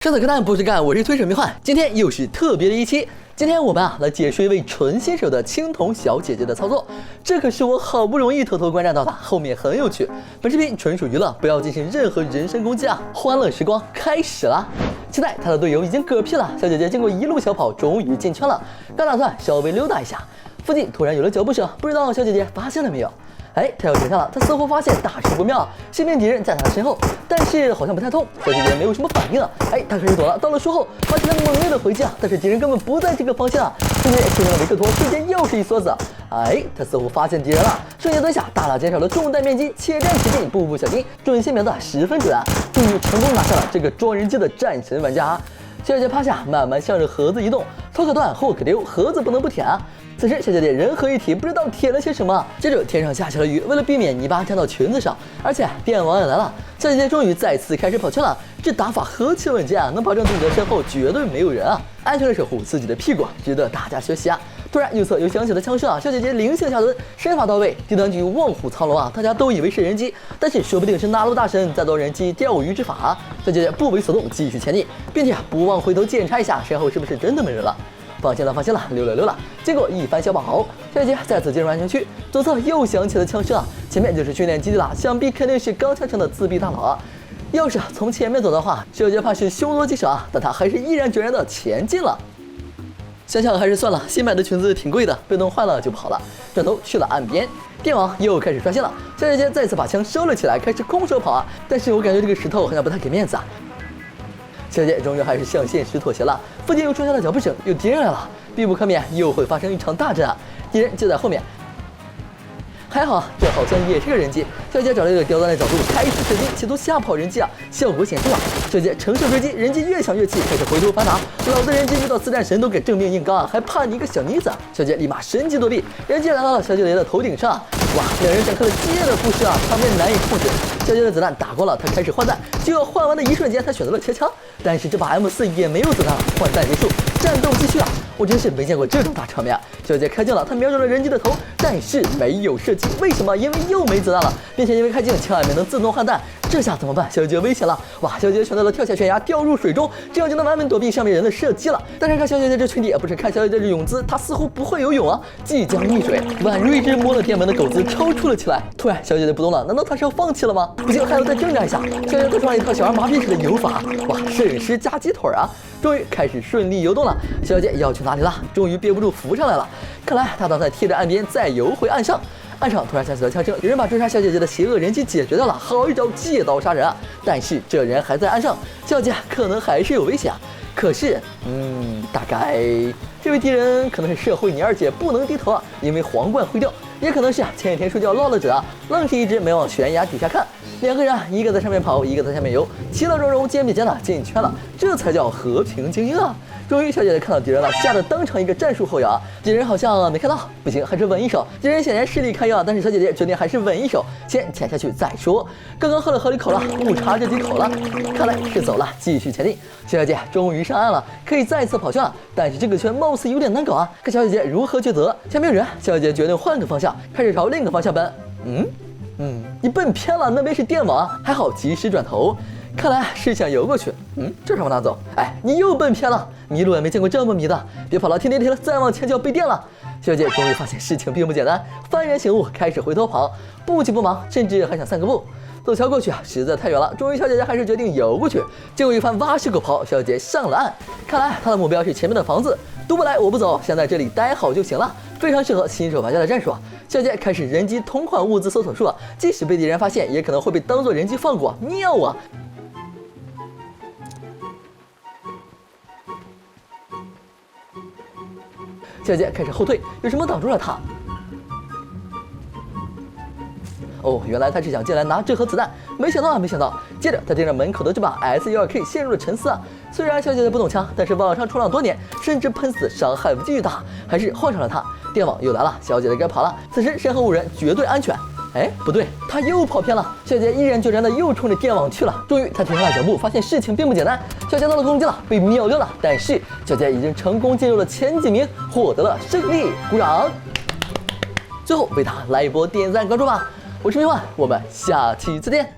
上次柯南不是干，我是推手迷幻，今天又是特别的一期。今天我们来解说一位纯新手的青铜小姐姐的操作，这可是我好不容易偷偷观察到的，后面很有趣。本视频纯属娱乐，不要进行任何人身攻击啊！欢乐时光开始了。现在他的队友已经嗝屁了，小姐姐经过一路小跑，终于进圈了。刚打算稍微溜达一下，附近突然有了脚步声，不知道小姐姐发现了没有？哎，他要停下了，他似乎发现大事不妙，身边敌人在他的身后，但是好像不太痛。小姐姐没有什么反应了，哎，他开始躲了。到了树后，发起了猛烈的回击啊，但是敌人根本不在这个方向啊。小姐姐切换了维克托，瞬间又是一梭子。哎，他似乎发现敌人了，瞬间蹲下，大大减少了中弹面积，且战且进，步步小心，准线瞄的十分准啊，终于成功拿下了这个装人机的战神玩家。小姐姐趴下，慢慢向着盒子移动，头可断，后可溜，盒子不能不舔啊。此时，小姐姐人合一体，不知道舔了些什么。接着，天上下起了雨，为了避免泥巴沾到裙子上，而且电网也来了，小姐姐终于再次开始跑圈了。这打法何其稳健啊，能保证自己的身后绝对没有人啊，安全的守护自己的屁股，值得大家学习啊。突然，右侧又响起了枪声啊，小姐姐灵性下蹲，身法到位，低端局卧虎藏龙啊，大家都以为是人机，但是说不定是纳鲁大神在做人机钓鱼之法啊。小姐姐不为所动，继续前进，并且不忘回头检查一下身后是不是真的没人了。放心了，放心了，溜了。经过一番小跑，小姐姐再次进入安全区。左侧又响起了枪声啊，前面就是训练基地了，想必肯定是刚枪城的自闭大佬啊。要是从前面走的话，小姐姐怕是凶多吉少啊，但她还是毅然决然的前进了。想想还是算了，新买的裙子挺贵的，被冻坏了就跑了。转头去了岸边，电网又开始刷新了。小姐姐再次把枪收了起来，开始空手跑啊。但是我感觉这个石头好像不太给面子啊。小姐终于还是向现实妥协了，附近又传来了脚步声，有敌人来了，必不可免又会发生一场大战啊！敌人就在后面，还好这好像也是个人机。小姐找了一个刁钻的角度，开始射击，企图吓跑人机啊，效果显著啊！小姐乘胜追击，人机越想越气，开始回头反打。老子人机遇到四战神都给正面硬刚啊，还怕你一个小妮子？小姐立马神级躲避，人机来到了小姐姐的头顶上，哇，两人展开了激烈的互射啊，场面难以控制。小姐的子弹打光了，她开始换弹，就要换完的一瞬间，她选择了切枪，但是这把 M4也没有子弹了，换弹结束，战斗继续啊！我真是没见过这种大场面啊！小姐开镜了，她瞄准了人机的头，但是没有射击，为什么？因为又没子弹了，并且因为开镜枪也没能自动换弹，这下怎么办？小姐危险了！哇，小姐选择了跳下悬崖，掉入水中，这样就能完美躲避上面人的射击了。但是看小姐姐这群体，不是看小姐姐这泳姿，她似乎不会游泳啊，即将溺水。宛如一只摸了电门的狗子抽搐了起来。突然，小姐姐不动了，难道她是要放弃了吗？不行，还要再挣扎一下。小姐姐穿了一套小儿麻痹式的游法，哇，摄影师加鸡腿啊！终于开始顺利游动了。小姐要去哪里了？终于憋不住浮上来了。看来她打算贴着岸边再游回岸上。岸上突然响起了枪声，有人把追杀小姐姐的邪恶人机解决掉了，好一招借刀杀人啊！但是这人还在岸上，小姐可能还是有危险啊。可是，大概这位敌人可能是社会泥二姐，不能低头啊，因为皇冠毁掉，也可能是前几天睡觉落了枕啊，愣是一直没往悬崖底下看。两个人啊，一个在上面跑，一个在下面游，其乐融融，肩并肩的进圈了，这才叫和平精英啊！终于，小姐姐看到敌人了，吓得当场一个战术后摇，敌人好像没看到，不行，还是稳一手。敌人显然实力堪忧啊，但是小姐姐决定还是稳一手，先潜下去再说。刚刚喝了口了，误差这几口了，看来是走了，继续前进。小姐姐终于上岸了，可以再次跑圈了，但是这个圈貌似有点难搞啊，看小姐姐如何抉择。前面有人，小姐姐决定换个方向，开始朝另一个方向奔。你奔偏了，那边是电网，还好及时转头。看来是想游过去，这是往哪走？哎，你又奔偏了，迷路也没见过这么迷的，别跑了，停，再往前就要被电了。小姐终于发现事情并不简单，幡然醒悟，开始回头跑，不急不忙，甚至还想散个步。走桥过去啊，实在太远了，终于小姐姐还是决定游过去。经过一番蛙式狗刨，小姐姐上了岸。看来她的目标是前面的房子，都不来我不走，先在这里待好就行了，非常适合新手玩家的战术啊。小姐开始人机同款物资搜索术啊，即使被敌人发现，也可能会被当做人机放过，妙啊！小姐开始后退，有什么挡住了她？哦，原来他是想进来拿这盒子弹，没想到。接着他盯着门口的这把 S12K 陷入了沉思啊。虽然小姐姐不懂枪，但是网上冲浪多年，甚至喷死伤害巨大，还是换上了它。电网又来了，小姐姐该跑了。此时身后无人，绝对安全。哎，不对，他又跑偏了。小姐姐毅然决然的又冲着电网去了。终于，她停下了脚步，发现事情并不简单。小姐到了攻击了，被秒掉了。但是小姐已经成功进入了前几名，获得了胜利，鼓掌。最后为她来一波点赞关注吧。我是迷幻，我们下期再见。